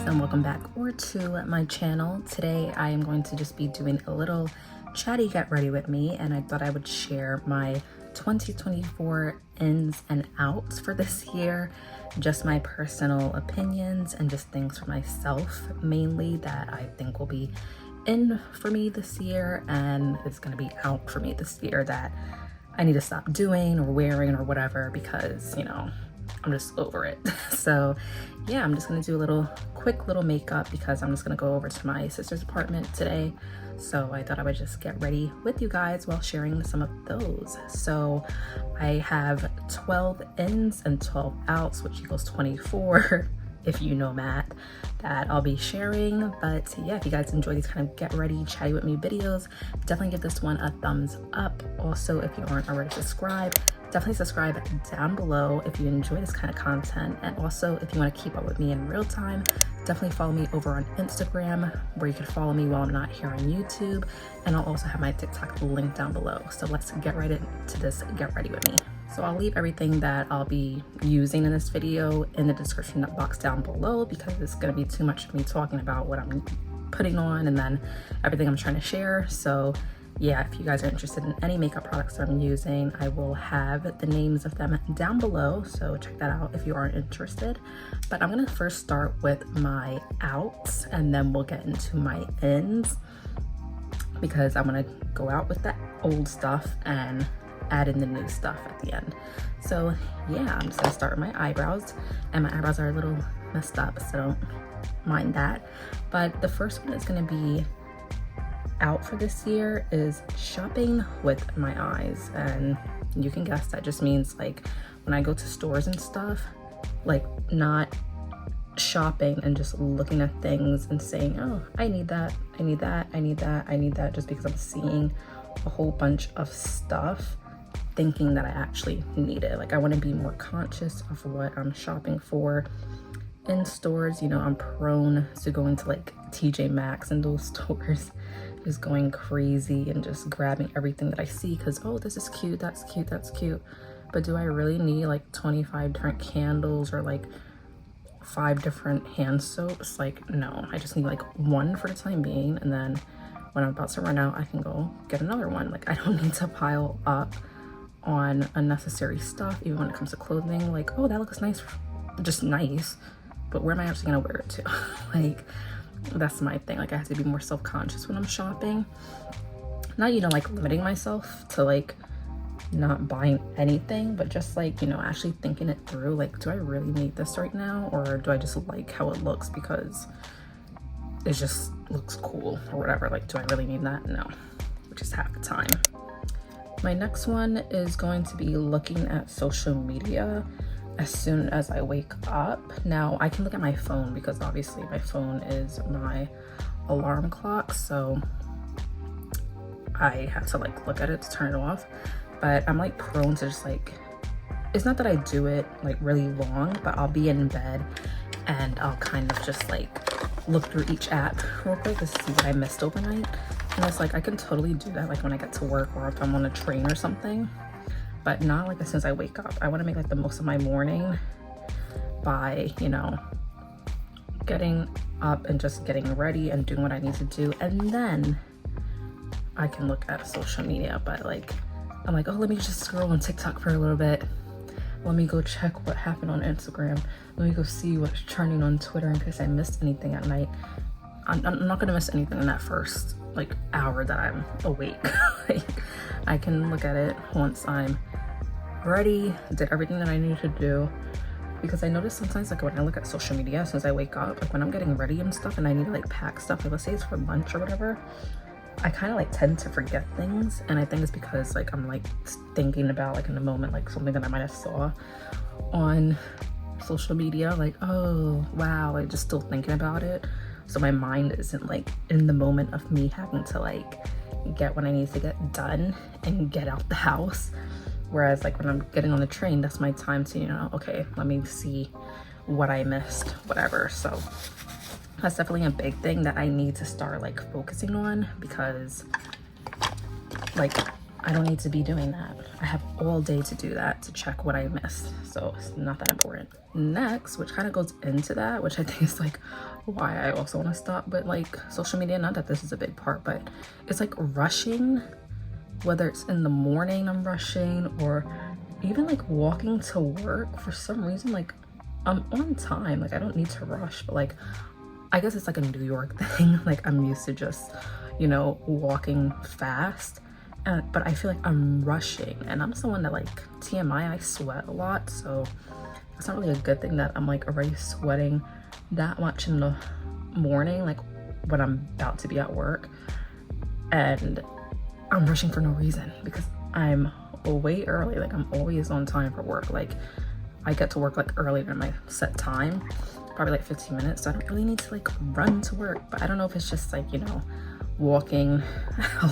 and welcome back to my channel. Today I am going to just be doing a little chatty get ready with me, and I thought I would share my 2024 ins and outs for this year, just my personal opinions and just things for myself mainly that I think will be in for me this year, and it's going to be out for me this year that I need to stop doing or wearing or whatever, because, you know, I'm just over it. So yeah, I'm just gonna do a quick little makeup because I'm just gonna go over to my sister's apartment today. So I thought I would just get ready with you guys while sharing some of those. So I have 12 ins and 12 outs, which equals 24 if you know math, that I'll be sharing. But yeah, if you guys enjoy these kind of get ready, chatty with me videos, definitely give this one a thumbs up. Also, if you aren't already subscribed, definitely subscribe down below if you enjoy this kind of content. And also, if you want to keep up with me in real time, definitely follow me over on Instagram, where you can follow me while I'm not here on YouTube. And I'll also have my TikTok link down below. So let's get right into this get ready with me. So I'll leave everything that I'll be using in this video in the description box down below, because it's going to be too much of me talking about what I'm putting on and then everything I'm trying to share. So yeah, if you guys are interested in any makeup products that I'm using, I will have the names of them down below, so check that out if you are interested. But I'm gonna first start with my outs, and then we'll get into my ins, because I'm gonna go out with that old stuff and add in the new stuff at the end. So yeah, I'm just gonna start with my eyebrows, and my eyebrows are a little messed up, so don't mind that. But the first one is gonna be out for this year is shopping with my eyes. And you can guess that just means, like, when I go to stores and stuff, like, not shopping and just looking at things and saying, oh, I need that, I need that, I need that, I need that, just because I'm seeing a whole bunch of stuff, thinking that I actually need it. Like, I want to be more conscious of what I'm shopping for in stores. You know, I'm prone to going to like TJ Maxx and those stores, just going crazy and just grabbing everything that I see because, oh, this is cute, that's cute, that's cute. But do I really need like 25 different candles or like 5 different hand soaps? Like, no, I just need like one for the time being, and then when I'm about to run out, I can go get another one. Like, I don't need to pile up on unnecessary stuff, even when it comes to clothing. Like, oh, that looks nice, just nice, but where am I actually gonna wear it to? Like, that's my thing. Like, I have to be more self-conscious when I'm shopping. Not, you know, like limiting myself to like not buying anything, but just like, you know, actually thinking it through. Like, do I really need this right now, or do I just like how it looks because it just looks cool or whatever? Like, do I really need that? No, which is half the time. My next one is going to be looking at social media as soon as I wake up. Now, I can look at my phone because obviously my phone is my alarm clock, so I have to like look at it to turn it off. But I'm like prone to just like, it's not that I do it like really long, but I'll be in bed and I'll kind of just like look through each app real quick to see what I missed overnight. And it's like, I can totally do that like when I get to work or if I'm on a train or something, but not like as soon as I wake up. I want to make like the most of my morning by, you know, getting up and just getting ready and doing what I need to do, and then I can look at social media. But like, I'm like, oh, let me just scroll on TikTok for a little bit. Let me go check what happened on Instagram. Let me go see what's trending on Twitter in case I missed anything at night. I'm not gonna miss anything in that first like hour that I'm awake. Like, I can look at it once I'm ready, did everything that I need to do. Because I notice sometimes, like when I look at social media as soon as I wake up, like when I'm getting ready and stuff and I need to like pack stuff, like let's say it's for lunch or whatever, I kind of like tend to forget things. And I think it's because like I'm like thinking about like in the moment like something that I might have saw on social media, like, oh wow, like just still thinking about it. So my mind isn't like in the moment of me having to like get what I need to get done and get out the house. Whereas like when I'm getting on the train, that's my time to, you know, okay, let me see what I missed, whatever. So that's definitely a big thing that I need to start like focusing on, because like I don't need to be doing that. I have all day to do that, to check what I missed. So it's not that important. Next, which kind of goes into that, which I think is like why I also want to stop with like social media. Not that this is a big part, but it's like rushing, whether it's in the morning I'm rushing or even like walking to work. For some reason, like I'm on time, like I don't need to rush, but like I guess it's like a New York thing. Like I'm used to just, you know, walking fast. But I feel like I'm rushing, and I'm someone that, like, TMI, I sweat a lot, so it's not really a good thing that I'm like already sweating that much in the morning, like when I'm about to be at work, and I'm rushing for no reason because I'm way early. Like I'm always on time for work. Like I get to work like earlier than my set time, probably like 15 minutes, so I don't really need to like run to work. But I don't know if it's just like, you know, walking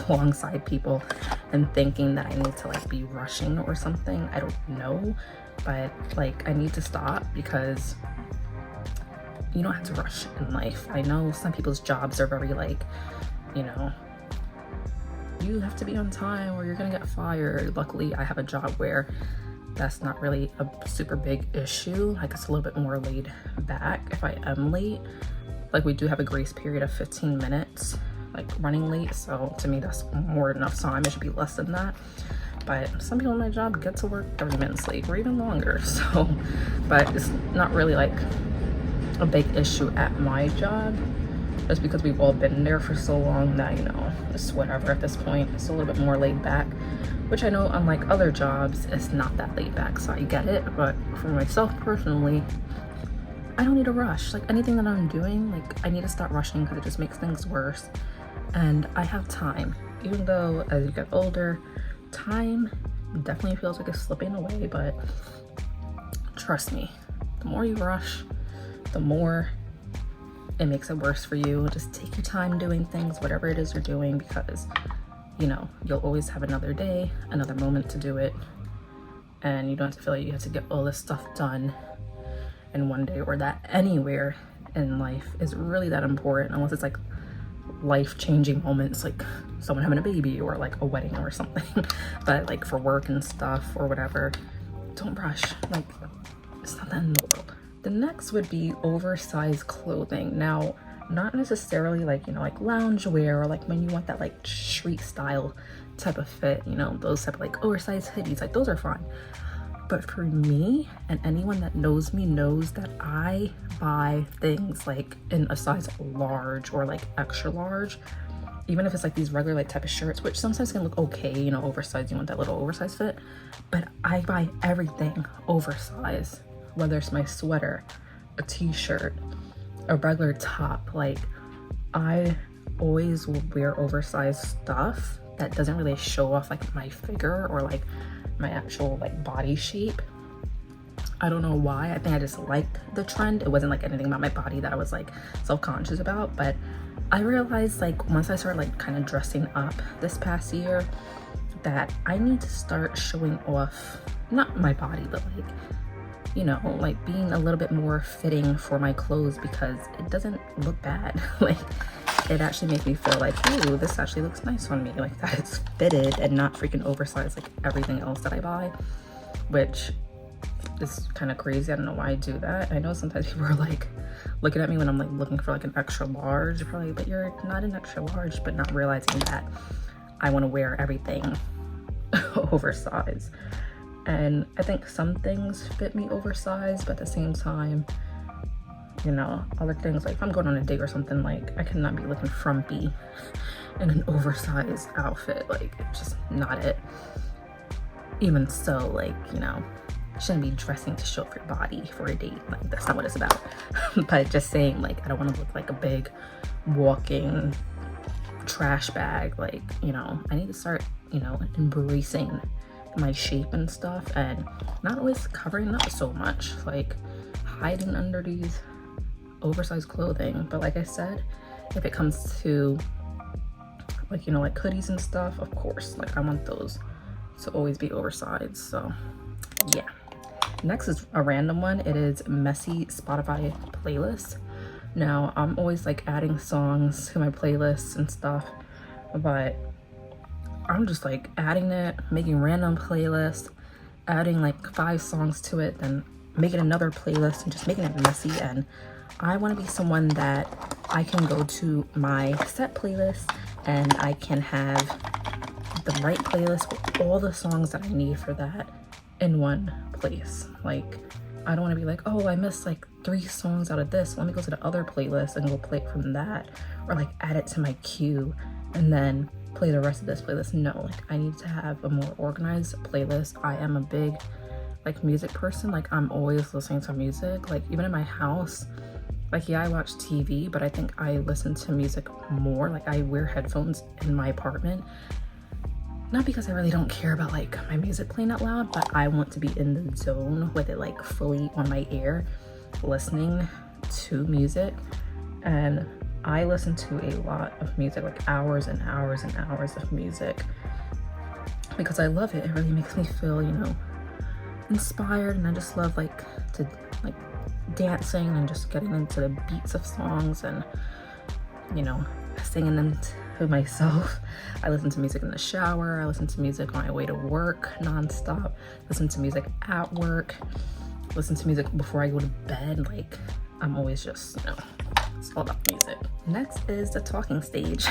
alongside people and thinking that I need to like be rushing or something. I don't know, but like I need to stop because you don't have to rush in life. I know some people's jobs are very like, you know, you have to be on time or you're gonna get fired. Luckily I have a job where that's not really a super big issue. Like it's a little bit more laid back if I am late. Like we do have a grace period of 15 minutes like running late, so to me that's more than enough time. It should be less than that, but some people in my job get to work 30 minutes late or even longer. So but it's not really like a big issue at my job, just because we've all been there for so long that, you know, it's whatever at this point. It's a little bit more laid back, which I know unlike other jobs it's not that laid back, so I get it. But for myself personally, I don't need to rush. Like anything that I'm doing, like I need to stop rushing because it just makes things worse. And I have time, even though as you get older, time definitely feels like it's slipping away. But trust me, the more you rush, the more it makes it worse for you. Just take your time doing things, whatever it is you're doing, because you know you'll always have another day, another moment to do it, and you don't have to feel like you have to get all this stuff done in one day, or that anywhere in life is really that important, unless it's like life-changing moments like someone having a baby or like a wedding or something. But like for work and stuff or whatever, don't rush. Like it's not that in the world. The next would be oversized clothing. Now, not necessarily like, you know, like loungewear or like when you want that like street style type of fit, you know, those type of like oversized hoodies, like those are fine. But for me, and anyone that knows me knows that I buy things like in a size large or like extra large, even if it's like these regular like type of shirts, which sometimes can look okay, you know, oversized, you want that little oversized fit, but I buy everything oversized, whether it's my sweater, a t-shirt, a regular top. Like I always will wear oversized stuff that doesn't really show off like my figure or like my actual like body shape. I don't know why. I think I just liked the trend. It wasn't like anything about my body that I was like self-conscious about, but I realized like once I started like kind of dressing up this past year that I need to start showing off, not my body, but like, you know, like being a little bit more fitting for my clothes, because it doesn't look bad. Like it actually makes me feel like, ooh, this actually looks nice on me, like that it's fitted and not freaking oversized like everything else that I buy, which is kind of crazy. I don't know why I do that. I know sometimes people are like looking at me when I'm like looking for like an extra large, they're probably, but you're not an extra large, but not realizing that I want to wear everything oversized. And I think some things fit me oversized, but at the same time, you know, other things, like if I'm going on a date or something, like I cannot be looking frumpy in an oversized outfit. Like it's just not it. Even so, like, you know, you shouldn't be dressing to show off your body for a date. Like that's not what it's about. But just saying, like, I don't want to look like a big walking trash bag. Like, you know, I need to start, you know, embracing my shape and stuff, and not always covering up so much, like hiding under these oversized clothing. But like I said, if it comes to like, you know, like hoodies and stuff, of course, like I want those to always be oversized. So yeah. Next is a random one. It is messy Spotify playlist. Now I'm always like adding songs to my playlists and stuff, but I'm just like adding it, making random playlists, adding like 5 songs to it, then making another playlist and just making it messy. And I want to be someone that I can go to my set playlist and I can have the right playlist with all the songs that I need for that in one place. Like, I don't want to be like, oh, I missed like 3 songs out of this, let me go to the other playlist and go play it from that, or like add it to my queue and then play the rest of this playlist. No, like I need to have a more organized playlist. I am a big like music person. Like I'm always listening to music, like even in my house. Like, yeah, I watch TV, but I think I listen to music more. Like I wear headphones in my apartment, not because I really don't care about like my music playing out loud, but I want to be in the zone with it like fully on my ear, listening to music. And I listen to a lot of music, like hours and hours and hours of music, because I love it. It really makes me feel, you know, inspired, and I just love like to like dancing and just getting into the beats of songs and, you know, singing them to myself. I listen to music in the shower, I listen to music on my way to work nonstop, listen to music at work, listen to music before I go to bed. Like I'm always just, you know, it's all about music. Next is the talking stage.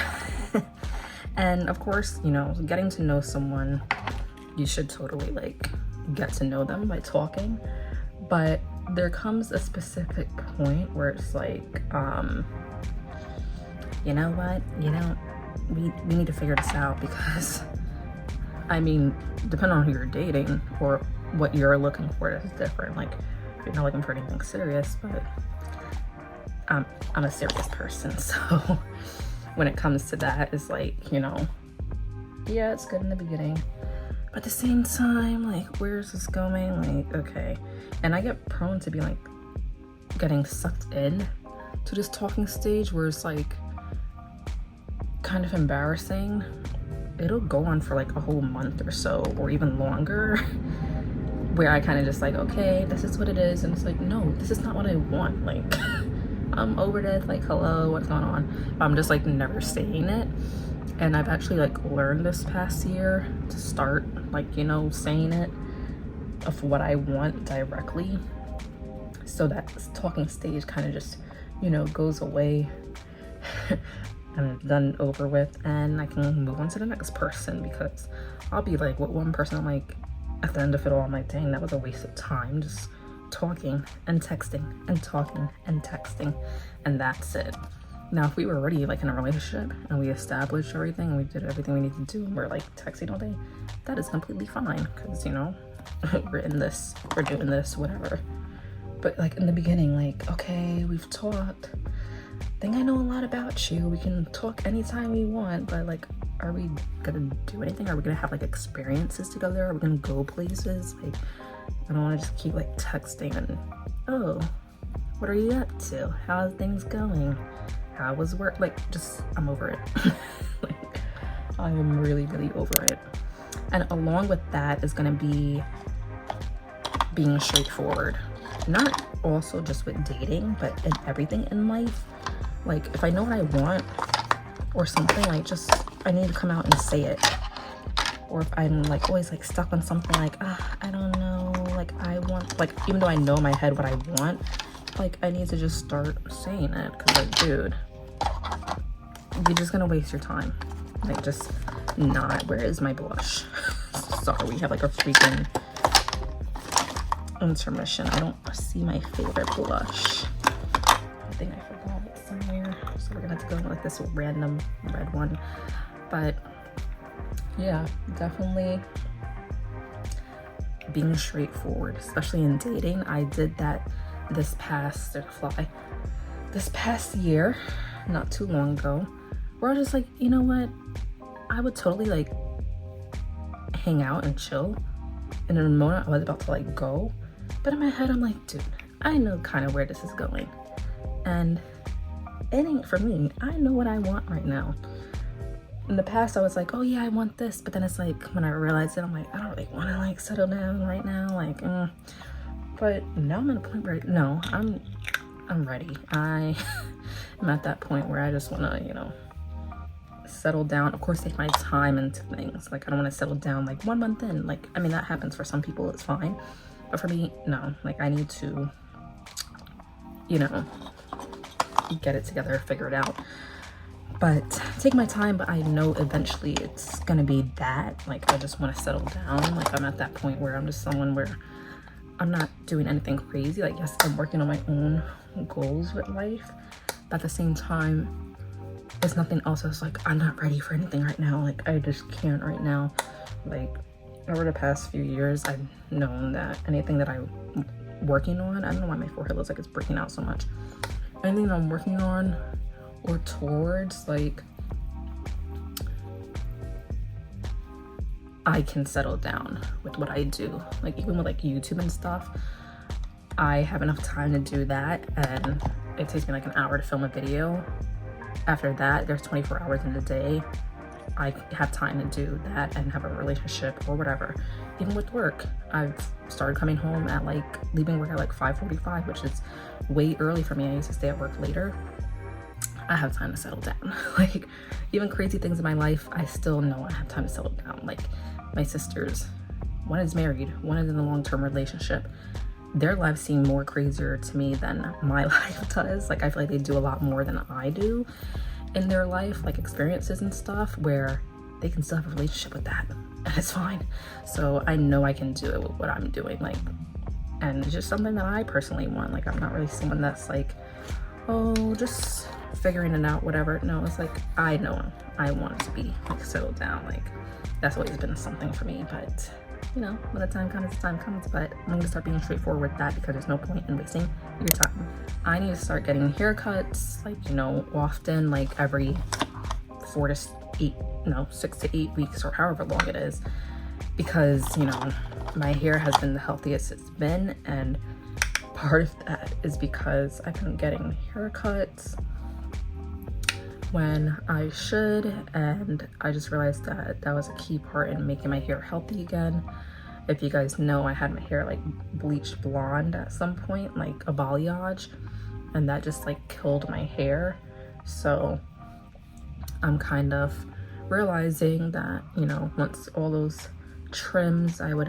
And of course, you know, getting to know someone, you should totally like get to know them by talking, but there comes a specific point where it's like, you know what, you know, we need to figure this out, because I mean, depending on who you're dating or what you're looking for is different. Like you're not looking for anything serious, but I'm a serious person, so when it comes to that, it's like, you know, yeah, it's good in the beginning, but at the same time, like, where's this going? Like, okay. And I get prone to be like getting sucked in to this talking stage where it's like kind of embarrassing. It'll go on for like a whole month or so, or even longer, where I kind of just like, okay, this is what it is, and it's like, no, this is not what I want. Like I'm over this, like, hello, what's going on? I'm just like never saying it. And I've actually like learned this past year to start like, you know, saying it of what I want directly, so that talking stage kind of just, you know, goes away and done over with, and I can move on to the next person. Because I'll be like with one person, I'm like, at the end of it all, I'm like, dang, that was a waste of time just talking and texting and talking and texting, and that's it. Now if we were already like in a relationship and we established everything and we did everything we need to do and we're like texting all day, that is completely fine, because, you know, we're in this, we're doing this, whatever. But like in the beginning, like, okay, we've talked, I think I know a lot about you, we can talk anytime we want, but like, are we gonna do anything? Are we gonna have like experiences together? Are we gonna go places? Like, I don't want to just keep like texting and, oh, what are you up to? How's things going? How was work? Like, just, I'm over it. Like, I am really, really over it. And along with that is gonna be being straightforward. Not also just with dating, but in everything in life. Like, if I know what I want or something, like, just, I need to come out and say it. Or if I'm like always like stuck on something, like, I don't know, like I want, like, even though I know in my head what I want, like I need to just start saying it. Because like, dude, you're just gonna waste your time. Like, just not. Where is my blush? Sorry, we have like a freaking intermission. I don't see my favorite blush. I think I forgot it somewhere, so we're gonna have to go with like this random red one. But yeah, definitely being straightforward, especially in dating. I did that this past year, not too long ago, where I was just like, you know what, I would totally like hang out and chill, and in a moment I was about to like go, but in my head I'm like, dude, I know kind of where this is going, and it ain't for me. I know what I want right now. In the past I was like, oh yeah, I want this, but then it's like, when I realized it, I'm like, I don't really want to like settle down right now, like but now I'm at a point where, no, I'm ready. I am at that point where I just want to, you know, settle down. Of course, take my time into things. Like, I don't want to settle down like 1 month in. Like, I mean, that happens for some people, it's fine. But for me, no. Like, I need to, you know, get it together, figure it out. But take my time, but I know eventually it's gonna be that. Like, I just want to settle down. Like, I'm at that point where I'm just someone where I'm not doing anything crazy. Like, yes, I'm working on my own goals with life, but at the same time, it's nothing else. It's like, I'm not ready for anything right now. Like, I just can't right now. Like, over the past few years, I've known that anything that I'm working on, I don't know why my forehead looks like it's breaking out so much. Anything that I'm working on or towards, like, I can settle down with what I do. Like, even with like YouTube and stuff, I have enough time to do that, and it takes me like an hour to film a video. After that, there's 24 hours in the day. I have time to do that and have a relationship or whatever. Even with work, I've started coming home at like, leaving work at like 5:45, which is way early for me. I used to stay at work later. I have time to settle down. Like, even crazy things in my life, I still know I have time to settle down. Like, my sisters, one is married, one is in a long-term relationship. Their lives seem more crazier to me than my life does. Like, I feel like they do a lot more than I do in their life, like experiences and stuff, where they can still have a relationship with that, and it's fine. So I know I can do it with what I'm doing, like, and it's just something that I personally want. Like, I'm not really someone that's like, oh, just figuring it out, whatever. No, it's like, I know I want it to be like settled down. Like, that's always been something for me. But you know, when the time comes, the time comes. But I'm gonna start being straightforward with that, because there's no point in wasting your time. I need to start getting haircuts, like, you know, often, like every 6 to 8 weeks, or however long it is, because, you know, my hair has been the healthiest it's been, and part of that is because I've been getting haircuts when I should, and I just realized that that was a key part in making my hair healthy again. If you guys know, I had my hair like bleached blonde at some point, like a balayage, and that just like killed my hair. So I'm kind of realizing that, you know, once all those trims I would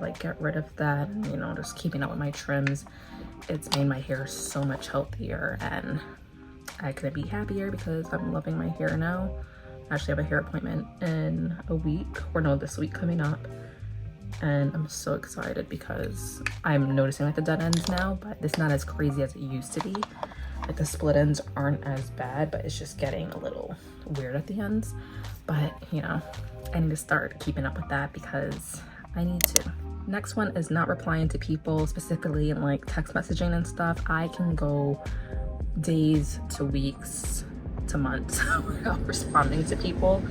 like get rid of that, and, you know, just keeping up with my trims, it's made my hair so much healthier, and I couldn't be happier because I'm loving my hair now. I actually have a hair appointment in a week, or no, this week coming up, and I'm so excited because I'm noticing like the dead ends now, but it's not as crazy as it used to be. Like, the split ends aren't as bad, but it's just getting a little weird at the ends. But, you know, I need to start keeping up with that because I need to. Next one is not replying to people, specifically in like text messaging and stuff. I can go days to weeks to months without responding to people,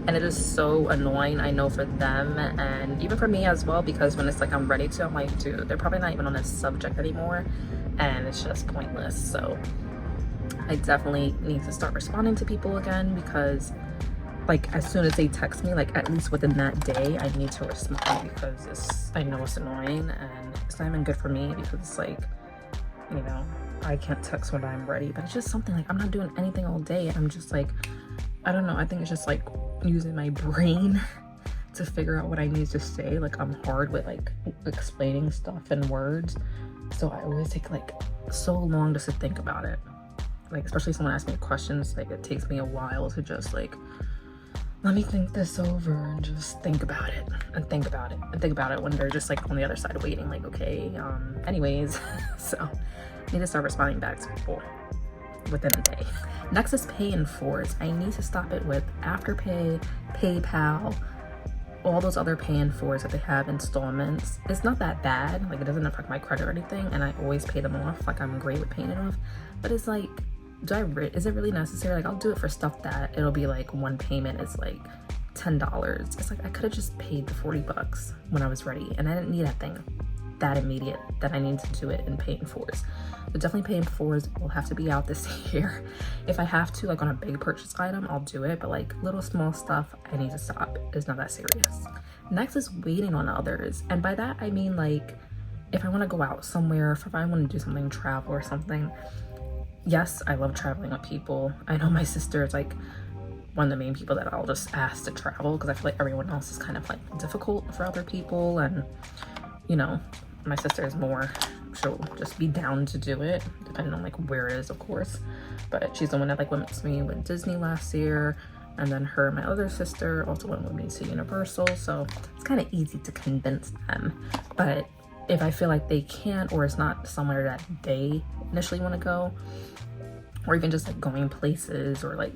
and it is so annoying. I know for them, and even for me as well, because when it's like I'm ready to, I'm like, dude, they're probably not even on this subject anymore, and it's just pointless. So I definitely need to start responding to people again, because like as soon as they text me, like at least within that day, I need to respond, because I know it's annoying, and it's not even good for me, because it's like, you know, I can't text when I'm ready. But it's just something like, I'm not doing anything all day, and I'm just like, I don't know, I think it's just like using my brain to figure out what I need to say. Like, I'm hard with like explaining stuff in words, so I always take like so long just to think about it. Like, especially if someone asks me questions, like it takes me a while to just like, let me think this over and just think about it and think about it and think about it, when they're just like on the other side waiting, like, okay, anyways. So I need to start responding back to people within a day. Next is pay in fours. I need to stop it with Afterpay, PayPal, all those other pay in fours that they have installments. It's not that bad, like it doesn't affect my credit or anything, and I always pay them off. Like, I'm great with paying it off, but it's like, is it really necessary? Like, I'll do it for stuff that it'll be like one payment is like $10. It's like, I could have just paid the 40 bucks when I was ready, and I didn't need that thing that immediate that I need to do it in pay in fours. But definitely pay in fours will have to be out this year. If I have to, like on a big purchase item, I'll do it, but like little small stuff, I need to stop. It's not that serious. Next is waiting on others, and by that I mean, like, if I want to go out somewhere, if I want to do something, travel or something. Yes, I love traveling with people. I know my sister is like one of the main people that I'll just ask to travel, because I feel like everyone else is kind of like difficult for other people. And you know, my sister is more, she'll just be down to do it depending on like where it is, of course. But she's the one that like went with me with Disney last year, and then her and my other sister also went with me to Universal, so it's kind of easy to convince them. But if I feel like they can't, or it's not somewhere that they initially want to go, or even just like going places or like,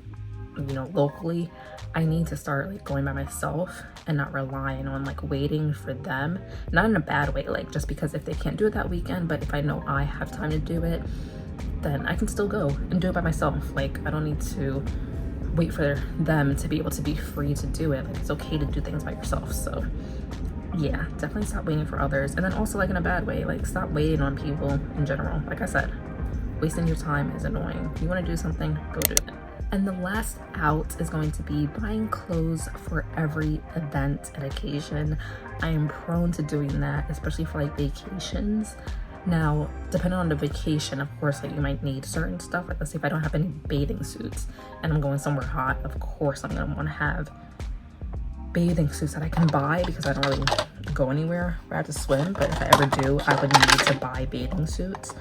you know, locally, I need to start like going by myself and not relying on like waiting for them. Not in a bad way, like just because if they can't do it that weekend, but if I know I have time to do it, then I can still go and do it by myself. Like I don't need to wait for them to be able to be free to do it. Like it's okay to do things by yourself. So yeah, definitely stop waiting for others. And then also like in a bad way, like stop waiting on people in general. Like I said, wasting your time is annoying. You want to do something, go do it. And the last out is going to be buying clothes for every event and occasion. I am prone to doing that, especially for like vacations. Now, depending on the vacation, of course, like you might need certain stuff. Like let's say if I don't have any bathing suits and I'm going somewhere hot, of course I'm gonna want to have bathing suits that I can buy, because I don't really go anywhere where I have to swim. But if I ever do, I would need to buy bathing suits.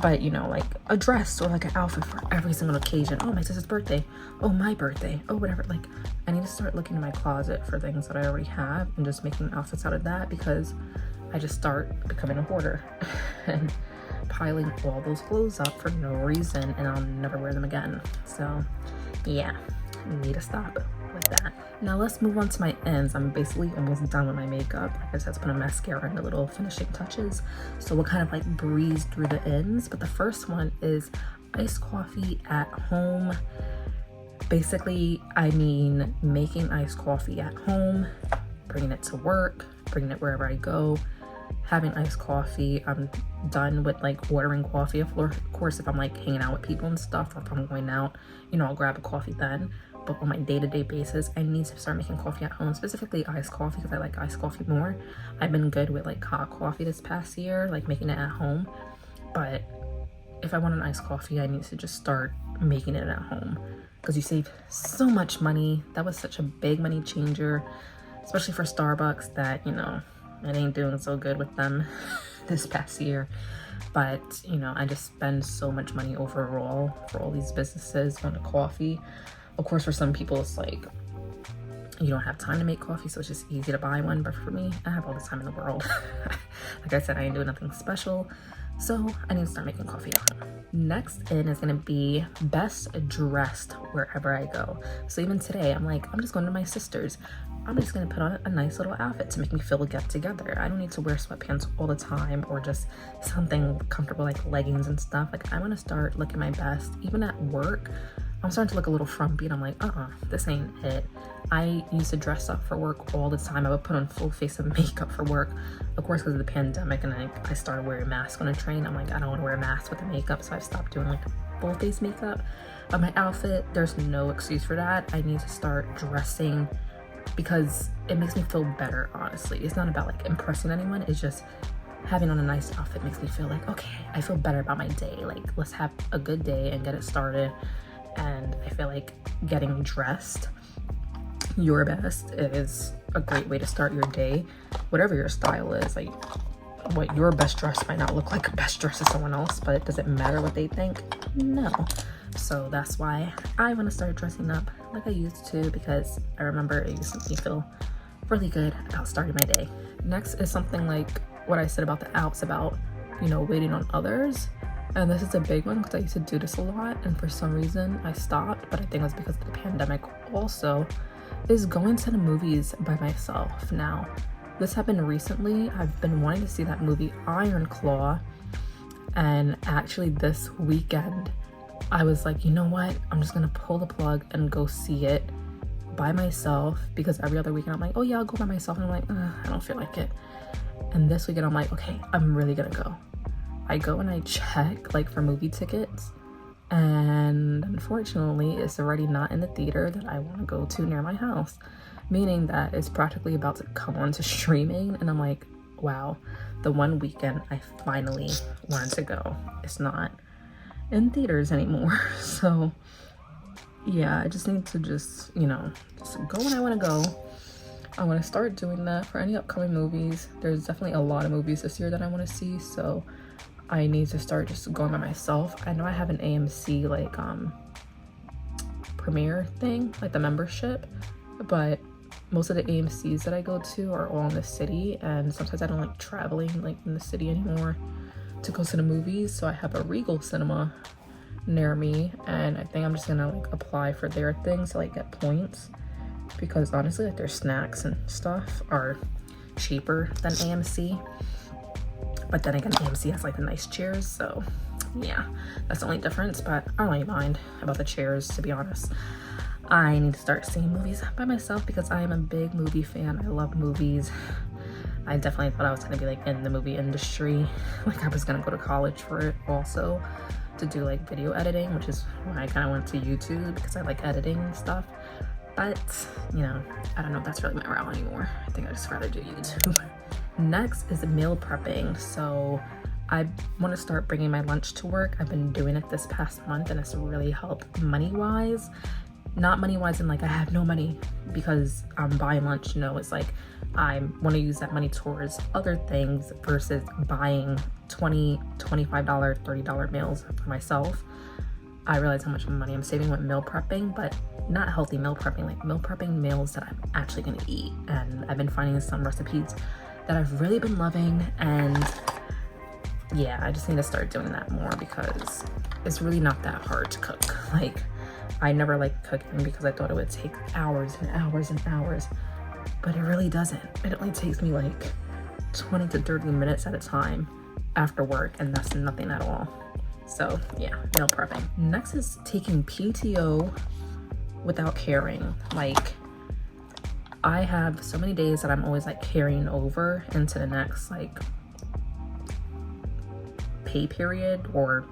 But you know, like a dress or like an outfit for every single occasion. Oh, my sister's birthday. Oh, my birthday. Oh, whatever. Like I need to start looking in my closet for things that I already have and just making outfits out of that, because I just start becoming a hoarder and piling all those clothes up for no reason, and I'll never wear them again. So yeah, I need to stop with that. Now let's move on to my ends. I'm basically almost done with my makeup. I just have to put a mascara and the little finishing touches. So we'll kind of like breeze through the ends. But the first one is iced coffee at home. Basically, I mean making iced coffee at home, bringing it to work, bringing it wherever I go, having iced coffee. I'm done with like ordering coffee. Of course, if I'm like hanging out with people and stuff, or if I'm going out, you know, I'll grab a coffee then. But on my day-to-day basis, I need to start making coffee at home, specifically iced coffee, because I like iced coffee more. I've been good with like hot coffee this past year, like making it at home. But if I want an iced coffee, I need to just start making it at home, because you save so much money. That was such a big money changer, especially for Starbucks, that, you know, it ain't doing so good with them this past year. But you know, I just spend so much money overall for all these businesses on a coffee. Of course, for some people it's like you don't have time to make coffee, so it's just easy to buy one. But for me, I have all the time in the world. Like I said, I ain't doing nothing special, so I need to start making coffee at home. Next in is gonna be best dressed wherever I go. So even today, I'm like, I'm just going to my sister's. I'm just gonna put on a nice little outfit to make me feel get together. I don't need to wear sweatpants all the time, or just something comfortable like leggings and stuff. Like I wanna start looking my best. Even at work, I'm starting to look a little frumpy, and I'm like, this ain't it. I used to dress up for work all the time. I would put on full face of makeup for work. Of course, because of the pandemic, and I started wearing a mask on a train. I'm like, I don't want to wear a mask with the makeup, so I've stopped doing like full face makeup. But my outfit, there's no excuse for that. I need to start dressing because it makes me feel better, honestly. It's not about like impressing anyone. It's just having on a nice outfit makes me feel like, okay, I feel better about my day. Like, let's have a good day and get it started. And I feel like getting dressed your best is a great way to start your day, whatever your style is. Like, what your best dress might not look like a best dress to someone else, but does it matter what they think? No. So that's why I want to start dressing up like I used to, because I remember it used to make me feel really good about starting my day. Next is something like what I said about the outs, about, you know, waiting on others. And this is a big one because I used to do this a lot, and for some reason I stopped, but I think it was because of the pandemic also, is going to the movies by myself. Now, this happened recently. I've been wanting to see that movie Iron Claw, and actually this weekend I was like, you know what, I'm just gonna pull the plug and go see it by myself, because every other weekend I'm like, oh yeah, I'll go by myself, and I'm like, I don't feel like it. And this weekend I'm like, okay, I'm really gonna go. I go and I check like for movie tickets, and unfortunately it's already not in the theater that I want to go to near my house, meaning that it's practically about to come on to streaming. And I'm like, wow, the one weekend I finally wanted to go, it's not in theaters anymore. So yeah, I just need to just, you know, just go when I want to go. I want to start doing that for any upcoming movies. There's definitely a lot of movies this year that I want to see, so I need to start just going by myself. I know I have an AMC like premiere thing, like the membership, but most of the AMCs that I go to are all in the city, and sometimes I don't like traveling like in the city anymore to go to the movies. So I have a Regal Cinema near me, and I think I'm just gonna like apply for their things to like get points, because honestly like their snacks and stuff are cheaper than AMC. But then again, AMC has like the nice chairs, so yeah, that's the only difference. But I don't really mind about the chairs, to be honest. I need to start seeing movies by myself because I am a big movie fan. I love movies. I definitely thought I was gonna be like in the movie industry. Like I was gonna go to college for it also, to do like video editing, which is why I kind of went to YouTube, because I like editing and stuff. But you know, I don't know if that's really my route anymore. I think I'd just rather do YouTube. Next is meal prepping. So I want to start bringing my lunch to work. I've been doing it this past month, and it's really helped money wise. Not money wise in like I have no money because I'm buying lunch. No, it's like I want to use that money towards other things versus buying $20, $25, $30 meals for myself. I realize how much money I'm saving with meal prepping, but not healthy meal prepping, like meal prepping meals that I'm actually gonna eat. And I've been finding some recipes that I've really been loving, and yeah, I just need to start doing that more because it's really not that hard to cook. Like I never liked cooking because I thought it would take hours and hours and hours, but it really doesn't. It only takes me like 20 to 30 minutes at a time after work, and that's nothing at all. So yeah, meal prepping. Next is taking PTO without caring. Like I have so many days that I'm always like carrying over into the next like pay period, or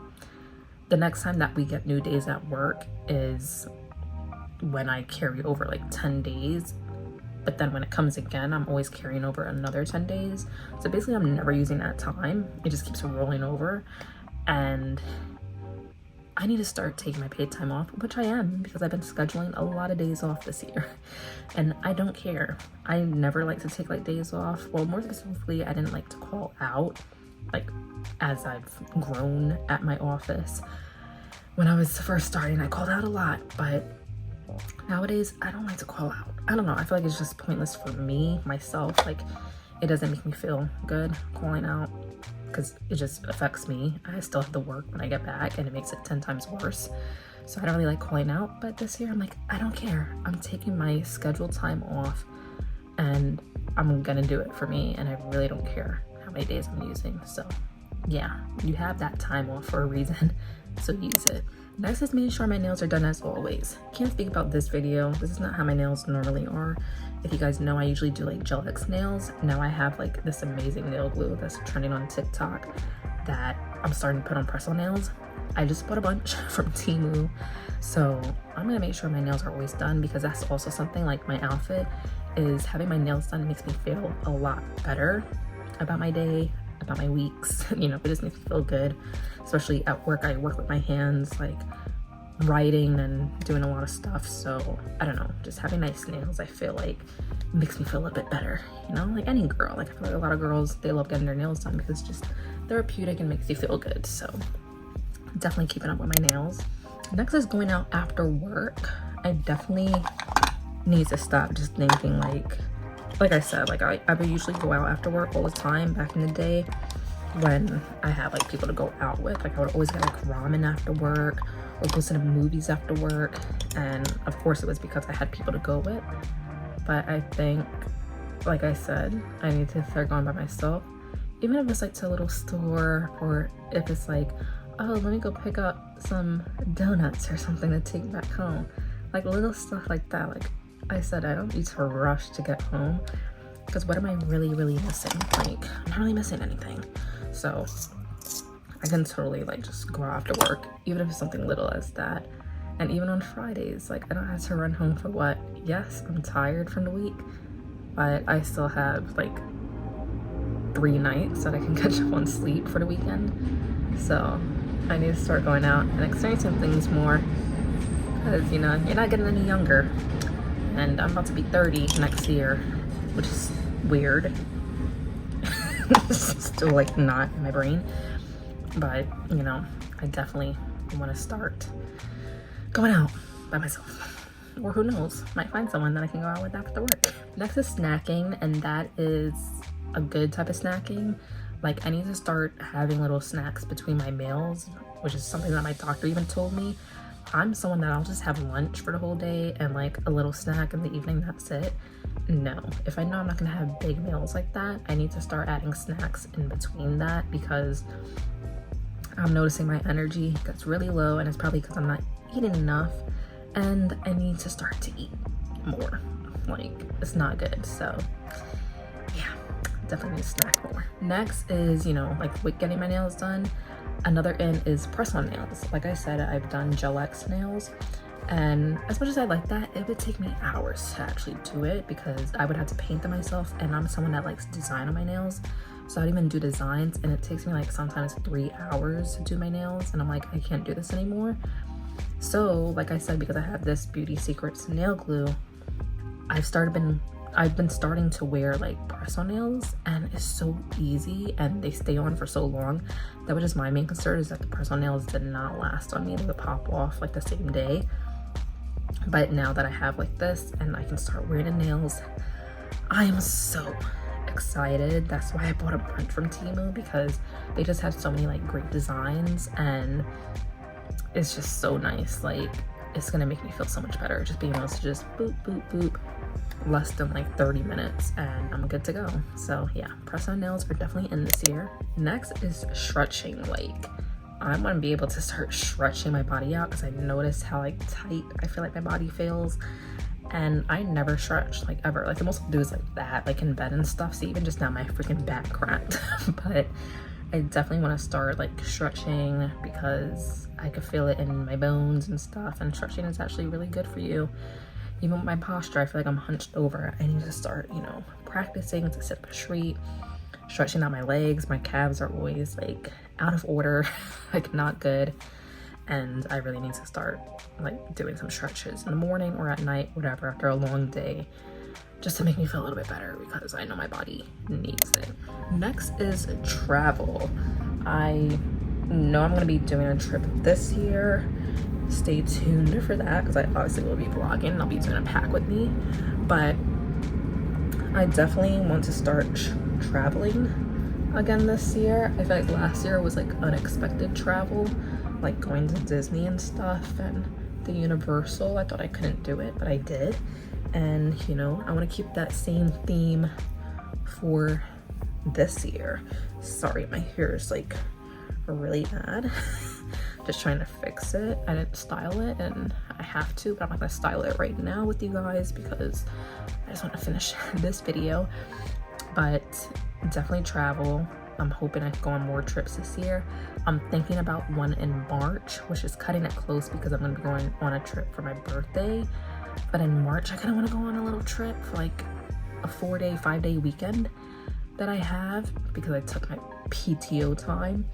the next time that we get new days at work is when I carry over like 10 days. But then when it comes again, I'm always carrying over another 10 days. So basically I'm never using that time. It just keeps rolling over. And I need to start taking my paid time off, which I am, because I've been scheduling a lot of days off this year. And I don't care. I never like to take like days off. Well, more specifically, I didn't like to call out, like as I've grown at my office. When I was first starting, I called out a lot, but nowadays I don't like to call out. I don't know, I feel like it's just pointless for me, myself. Like it doesn't make me feel good calling out because it just affects me. I still have to work when I get back, and it makes it 10 times worse. So I don't really like calling out, but this year I'm like, I don't care. I'm taking my scheduled time off and I'm gonna do it for me, and I really don't care how many days I'm using. So yeah, you have that time off for a reason, so use it. Next is making sure my nails are done as always. Can't speak about this video. This is not how my nails normally are. If you guys know, I usually do like gel X nails. Now I have like this amazing nail glue that's trending on TikTok that I'm starting to put on press-on nails. I just bought a bunch from Temu. So I'm gonna make sure my nails are always done, because that's also something like my outfit is having my nails done makes me feel a lot better about my day, about my weeks. You know, it just makes me feel good, especially at work. I work with my hands, like writing and doing a lot of stuff. So I don't know, just having nice nails, I feel like makes me feel a little bit better, you know, like any girl. Like I feel like a lot of girls, they love getting their nails done because it's just therapeutic and makes you feel good. So definitely keeping up with my nails. Next is going out after work. I definitely need to stop just thinking like I said, like I would usually go out after work all the time back in the day when I had like people to go out with. Like I would always get like ramen after work or go to the movies after work, and of course it was because I had people to go with. But I think, like I said, I need to start going by myself, even if it's like to a little store, or if it's like, oh, let me go pick up some donuts or something to take back home. Like little stuff like that. Like I said, I don't need to rush to get home, because what am I really missing? Like I'm not really missing anything. So I can totally like just go out after work, even if it's something little as that. And even on Fridays, like I don't have to run home for what? Yes, I'm tired from the week, but I still have like 3 nights that I can catch up on sleep for the weekend. So I need to start going out and experiencing things more. because, you know, you're not getting any younger. And I'm about to be 30 next year, which is weird. It's still like not in my brain. But, you know, I definitely want to start going out by myself. Or who knows, might find someone that I can go out with after work. Next is snacking, and that is a good type of snacking. Like, I need to start having little snacks between my meals, which is something that my doctor even told me. I'm someone that I'll just have lunch for the whole day and like a little snack in the evening, that's it. No, if I know I'm not gonna have big meals like that, I need to start adding snacks in between that, because I'm noticing my energy gets really low, and it's probably because I'm not eating enough, and I need to start to eat more. Like, it's not good. So yeah, definitely need to snack more. Next is, you know, like with getting my nails done, another in is press-on nails. Like I said, I've done Gel X nails, and as much as I like that, it would take me hours to actually do it, because I would have to paint them myself, and I'm someone that likes design on my nails. So I'd even do designs, and it takes me like sometimes 3 hours to do my nails, and I'm like, I can't do this anymore. So like I said, because I have this Beauty Secrets nail glue, I've been starting to wear like press-on nails, and it's so easy and they stay on for so long. That was just my main concern, is that the press-on nails did not last on me. They would pop off like the same day. But now that I have like this and I can start wearing the nails, I am so excited. That's why I bought a bunch from Temu, because they just have so many like great designs, and it's just so nice. Like, it's gonna make me feel so much better just being able to just boop boop boop, less than like 30 minutes, and I'm good to go. So yeah, press-on nails are definitely in this year. Next is stretching. Like, I want to be able to start stretching my body out, because I noticed how like tight I feel like my body feels, and I never stretch, like ever. Like, the most I'll do is like that, like in bed and stuff. So even just now my freaking back cracked. But I definitely want to start like stretching, because I could feel it in my bones and stuff, and stretching is actually really good for you. Even with my posture, I feel like I'm hunched over. I need to start, you know, practicing to sit up straight, stretching out my legs. My calves are always like out of order, like not good. And I really need to start like doing some stretches in the morning or at night, whatever, after a long day, just to make me feel a little bit better, because I know my body needs it. Next is travel. I know I'm gonna be doing a trip this year. Stay tuned for that, because I obviously will be vlogging and I'll be doing a pack with me. But I definitely want to start traveling again this year. I feel like last year was like unexpected travel, like going to Disney and stuff, and the Universal. I thought I couldn't do it, but I did. And you know, I want to keep that same theme for this year. Sorry, my hair is like really bad. Just trying to fix it. I didn't style it, and I have to, but I'm not gonna style it right now with you guys, because I just want to finish this video. But definitely travel. I'm hoping I can go on more trips this year. I'm thinking about one in March, which is cutting it close, because I'm gonna be going on a trip for my birthday. But in March, I kind of want to go on a little trip for like a 4-day, 5-day weekend that I have, because I took my PTO time.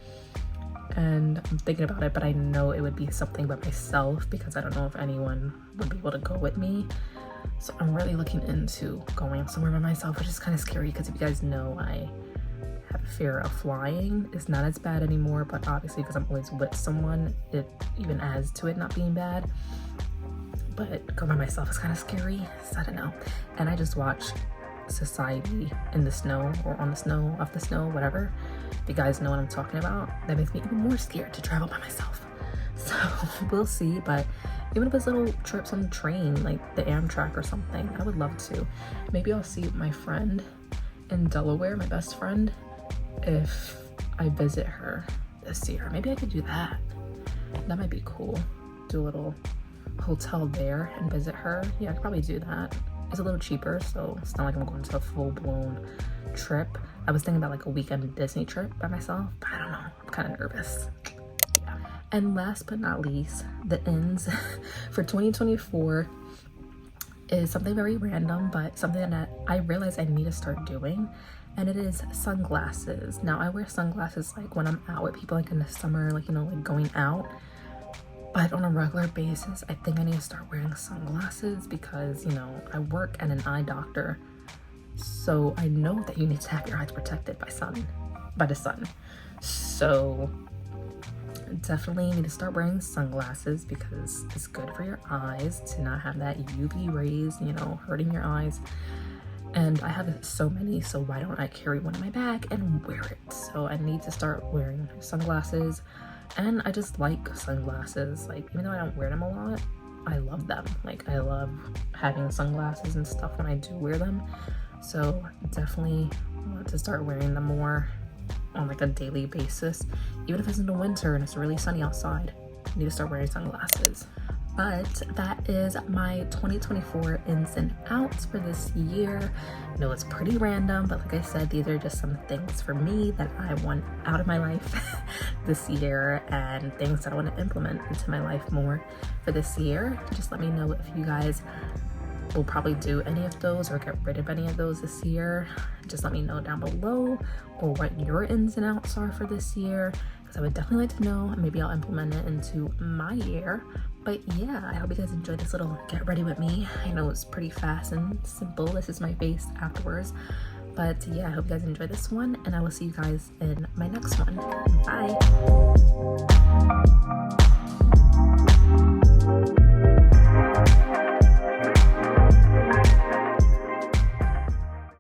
And I'm thinking about it, but I know it would be something by myself, because I don't know if anyone would be able to go with me. So I'm really looking into going somewhere by myself, which is kind of scary, because if you guys know, I have a fear of flying. It's not as bad anymore, but obviously because I'm always with someone, it even adds to it not being bad. But going by myself is kind of scary, so I don't know. And I just watched Society in the Snow, or On the Snow, Off the Snow, whatever. If you guys know what I'm talking about, that makes me even more scared to travel by myself. So we'll see. But even if it's little trips on the train, like the Amtrak or something, I would love to. Maybe I'll see my friend in Delaware, my best friend, if I visit her this year. Maybe I could do that. That might be cool. Do a little hotel there and visit her. Yeah, I could probably do that. It's a little cheaper, so it's not like I'm going to a full-blown trip. I was thinking about like a weekend Disney trip by myself, but I don't know, I'm kind of nervous. Yeah. And last but not least, the ends for 2024 is something very random, but something that I realized I need to start doing, and it is sunglasses. Now I wear sunglasses like when I'm out with people, like in the summer, like, you know, like going out. But on a regular basis, I think I need to start wearing sunglasses because, you know, I work at an eye doctor. So I know that you need to have your eyes protected by the sun. So definitely need to start wearing sunglasses because it's good for your eyes to not have that UV rays, you know, hurting your eyes. And I have so many, so why don't I carry one in my bag and wear it? So I need to start wearing sunglasses. And I just like sunglasses. Like, even though I don't wear them a lot, I love them. Like, I love having sunglasses and stuff when I do wear them. So definitely want to start wearing them more on like a daily basis. Even if it's in the winter and it's really sunny outside, I need to start wearing sunglasses. But that is my 2024 ins and outs for this year. I know it's pretty random, but like I said, these are just some things for me that I want out of my life this year and things that I want to implement into my life more for this year. Just let me know if you guys will probably do any of those or get rid of any of those this year. Just let me know down below, or what your ins and outs are for this year, because I would definitely like to know, and maybe I'll implement it into my year. But yeah, I hope you guys enjoyed this little get ready with me. I know it's pretty fast and simple. This is my face afterwards. But yeah, I hope you guys enjoyed this one, and I will see you guys in my next one. Bye.